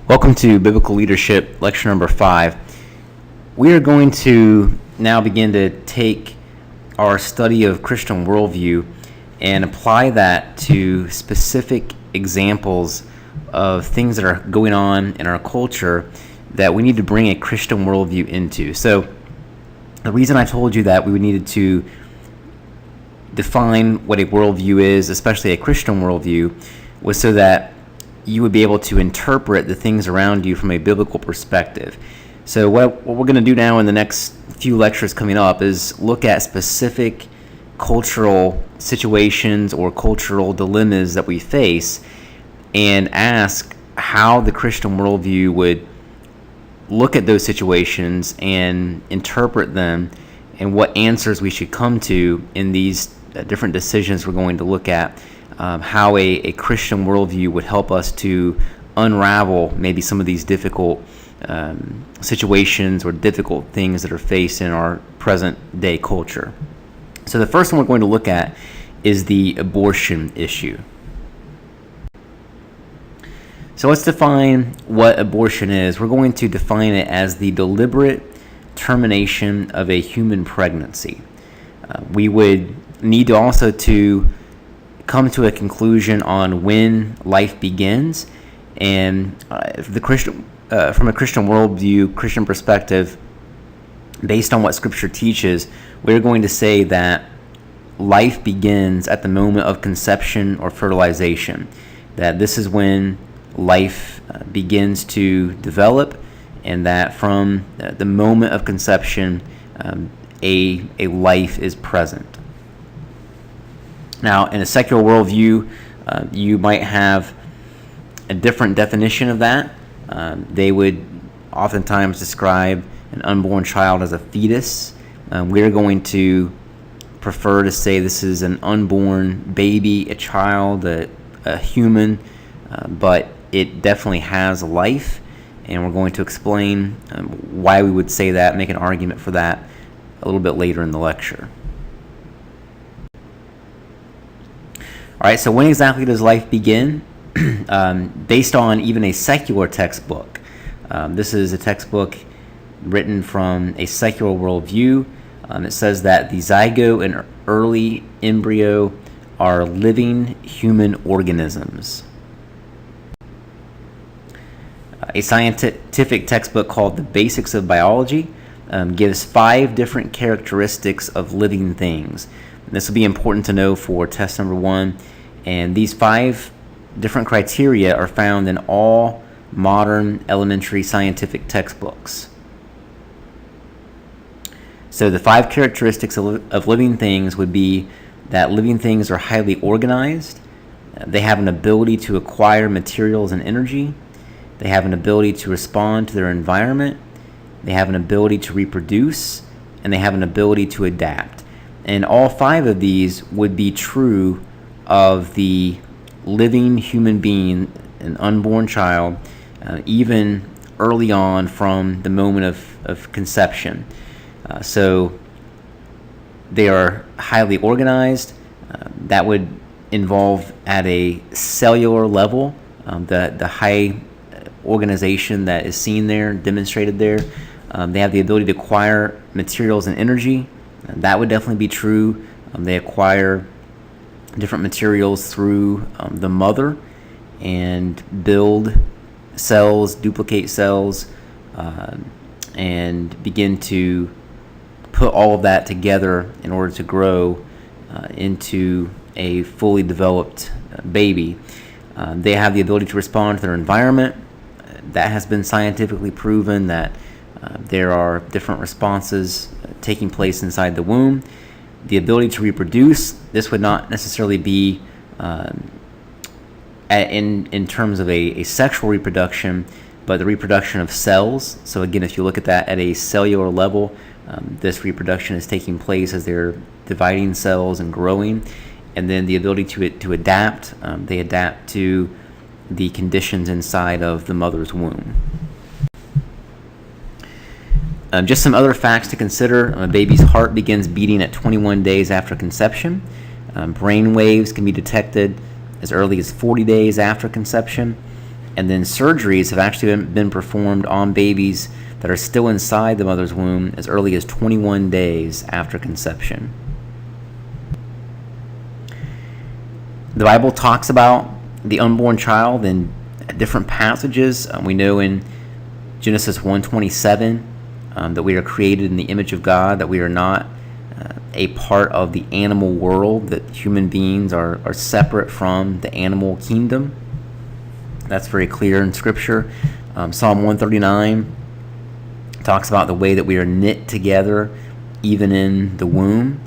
Welcome to Biblical Leadership, lecture number 5. We are going to now begin to take our study of Christian worldview and apply that to specific examples of things that are going on in our culture that we need to bring a Christian worldview into. So the reason I told you that we needed to define what a worldview is, especially a Christian worldview, was so that you would be able to interpret the things around you from a biblical perspective. So what we're going to do now in the next few lectures coming up is look at specific cultural situations or cultural dilemmas that we face and ask how the Christian worldview would look at those situations and interpret them, and what answers we should come to in these different decisions we're going to look at. How a Christian worldview would help us to unravel maybe some of these difficult situations or difficult things that are faced in our present day culture. So the first one we're going to look at is the abortion issue. So let's define what abortion is. We're going to define it as the deliberate termination of a human pregnancy. We would need to also to come to a conclusion on when life begins, and from a Christian worldview, Christian perspective, based on what Scripture teaches, we're going to say that life begins at the moment of conception or fertilization. That this is when life begins to develop, and that from the moment of conception, a life is present. Now, in a secular worldview, you might have a different definition of that. They would oftentimes describe an unborn child as a fetus. We're going to prefer to say this is an unborn baby, a child, a human, but it definitely has life, and we're going to explain why we would say that, make an argument for that a little bit later in the lecture. All right, so when exactly does life begin? Based on even a secular textbook. This is a textbook written from a secular worldview. It says that the zygote and early embryo are living human organisms. A scientific textbook called The Basics of Biology gives 5 different characteristics of living things. This will be important to know for test number 1. And these 5 different criteria are found in all modern elementary scientific textbooks. So the 5 characteristics of living things would be that living things are highly organized, they have an ability to acquire materials and energy, they have an ability to respond to their environment, they have an ability to reproduce, and they have an ability to adapt. And all 5 of these would be true of the living human being, an unborn child, even early on from the moment of conception. So they are highly organized. That would involve at a cellular level, the high organization that is seen there, demonstrated there. They have the ability to acquire materials and energy. That would definitely be true. They acquire different materials through the mother and build cells, duplicate cells, and begin to put all of that together in order to grow into a fully developed baby. They have the ability to respond to their environment. That has been scientifically proven that there are different responses taking place inside the womb. The ability to reproduce, this would not necessarily be in terms of a sexual reproduction, but the reproduction of cells. So again, if you look at that at a cellular level, this reproduction is taking place as they're dividing cells and growing. And then the ability to adapt, they adapt to the conditions inside of the mother's womb. Just some other facts to consider. A baby's heart begins beating at 21 days after conception. Brain waves can be detected as early as 40 days after conception. And then surgeries have actually been performed on babies that are still inside the mother's womb as early as 21 days after conception. The Bible talks about the unborn child in different passages. We know in Genesis 1:27 that we are created in the image of God, that we are not a part of the animal world, that human beings are separate from the animal kingdom. That's very clear in Scripture. Psalm 139 talks about the way that we are knit together even in the womb.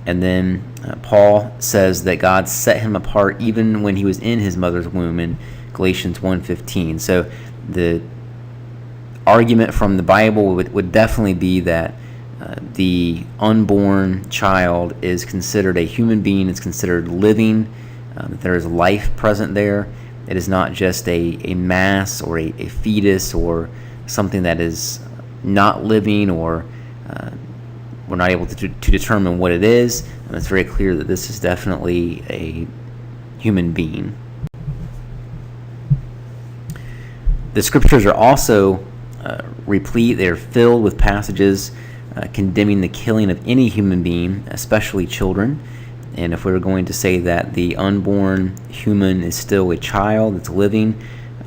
And then Paul says that God set him apart even when he was in his mother's womb in Galatians 1:15. So the argument from the Bible would definitely be that the unborn child is considered a human being, is considered living, that there is life present there. It is not just a mass or a fetus or something that is not living, or we're not able to determine what it is. And it's very clear that this is definitely a human being. The scriptures are also replete. They're filled with passages condemning the killing of any human being, especially children. And if we were going to say that the unborn human is still a child that's living,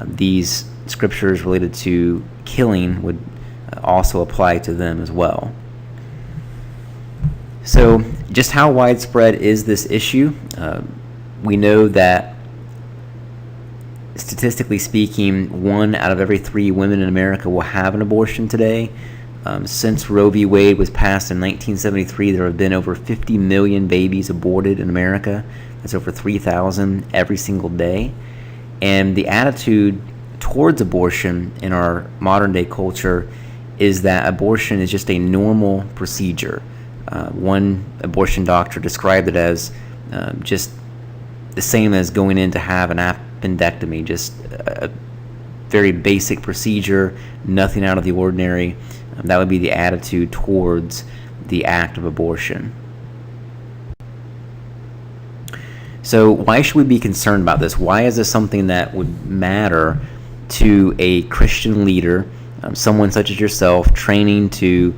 these scriptures related to killing would also apply to them as well. So just how widespread is this issue? We know that statistically speaking, 1 out of every 3 women in America will have an abortion today. Since Roe v. Wade was passed in 1973, there have been over 50 million babies aborted in America. That's over 3,000 every single day. And the attitude towards abortion in our modern day culture is that abortion is just a normal procedure. One abortion doctor described it as just the same as going in to have an appendectomy, just a very basic procedure, nothing out of the ordinary. That would be the attitude towards the act of abortion. So why should we be concerned about this? Why is this something that would matter to a Christian leader, someone such as yourself, training to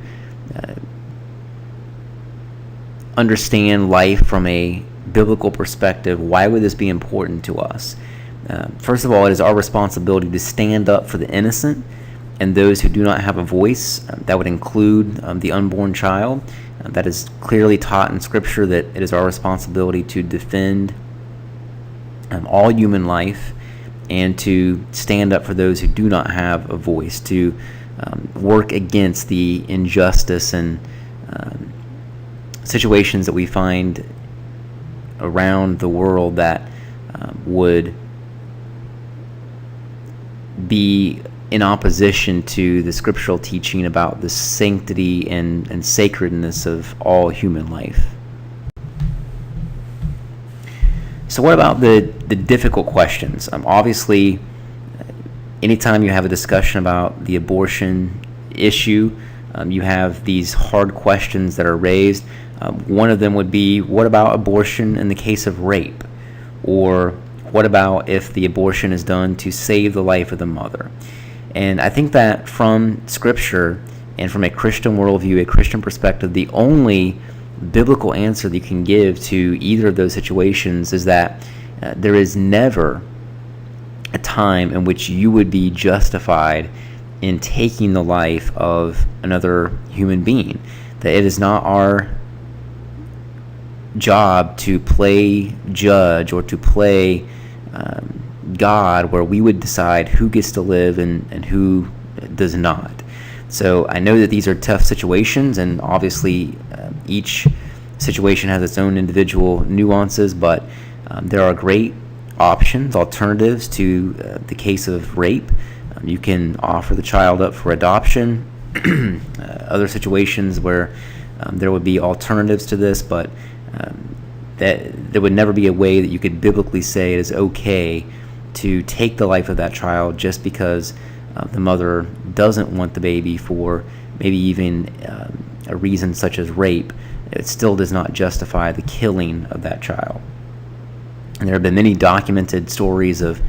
understand life from a biblical perspective? Why would this be important to us? First of all, it is our responsibility to stand up for the innocent and those who do not have a voice. That would include the unborn child. That is clearly taught in Scripture, that it is our responsibility to defend all human life and to stand up for those who do not have a voice, to work against the injustice and situations that we find around the world that would be in opposition to the scriptural teaching about the sanctity and sacredness of all human life. So what about the difficult questions? Obviously, anytime you have a discussion about the abortion issue, you have these hard questions that are raised. One of them would be, what about abortion in the case of rape? Or what about if the abortion is done to save the life of the mother? And I think that from Scripture and from a Christian worldview, a Christian perspective, the only biblical answer that you can give to either of those situations is that there is never a time in which you would be justified in taking the life of another human being. That it is not our job to play judge or to play God, where we would decide who gets to live and who does not. So I know that these are tough situations, and obviously each situation has its own individual nuances, but there are great options, alternatives to the case of rape. You can offer the child up for adoption. Other situations where there would be alternatives to this, but that there would never be a way that you could biblically say it is okay to take the life of that child just because the mother doesn't want the baby for maybe even a reason such as rape. It still does not justify the killing of that child. And there have been many documented stories of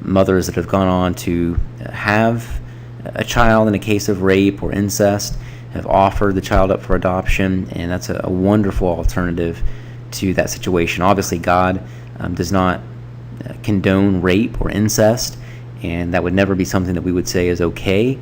mothers that have gone on to have a child in a case of rape or incest have offered the child up for adoption, and that's a wonderful alternative to that situation. Obviously, God does not condone rape or incest, and that would never be something that we would say is okay.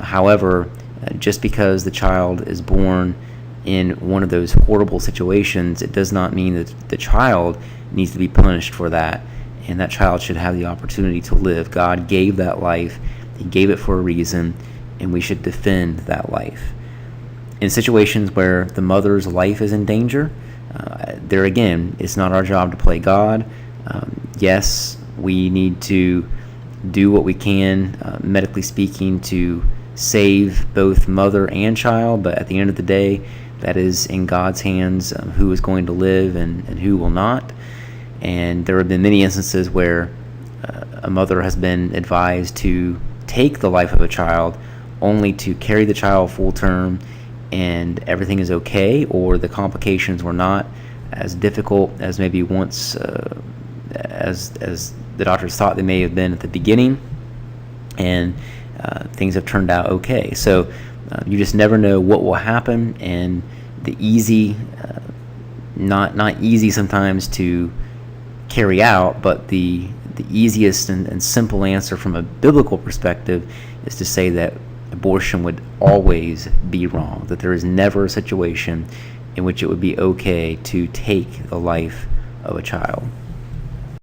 However, just because the child is born in one of those horrible situations, it does not mean that the child needs to be punished for that, and that child should have the opportunity to live. God gave that life. He gave it for a reason, and we should defend that life. In situations where the mother's life is in danger, there again, it's not our job to play God. Yes, we need to do what we can, medically speaking, to save both mother and child, but at the end of the day, that is in God's hands, who is going to live and who will not. And there have been many instances where a mother has been advised to take the life of a child only to carry the child full term, and everything is okay, or the complications were not as difficult as maybe once as the doctors thought they may have been at the beginning, and things have turned out okay. So you just never know what will happen, and the easy, not easy sometimes to carry out, but the easiest and simple answer from a biblical perspective is to say that abortion would always be wrong, that there is never a situation in which it would be okay to take the life of a child.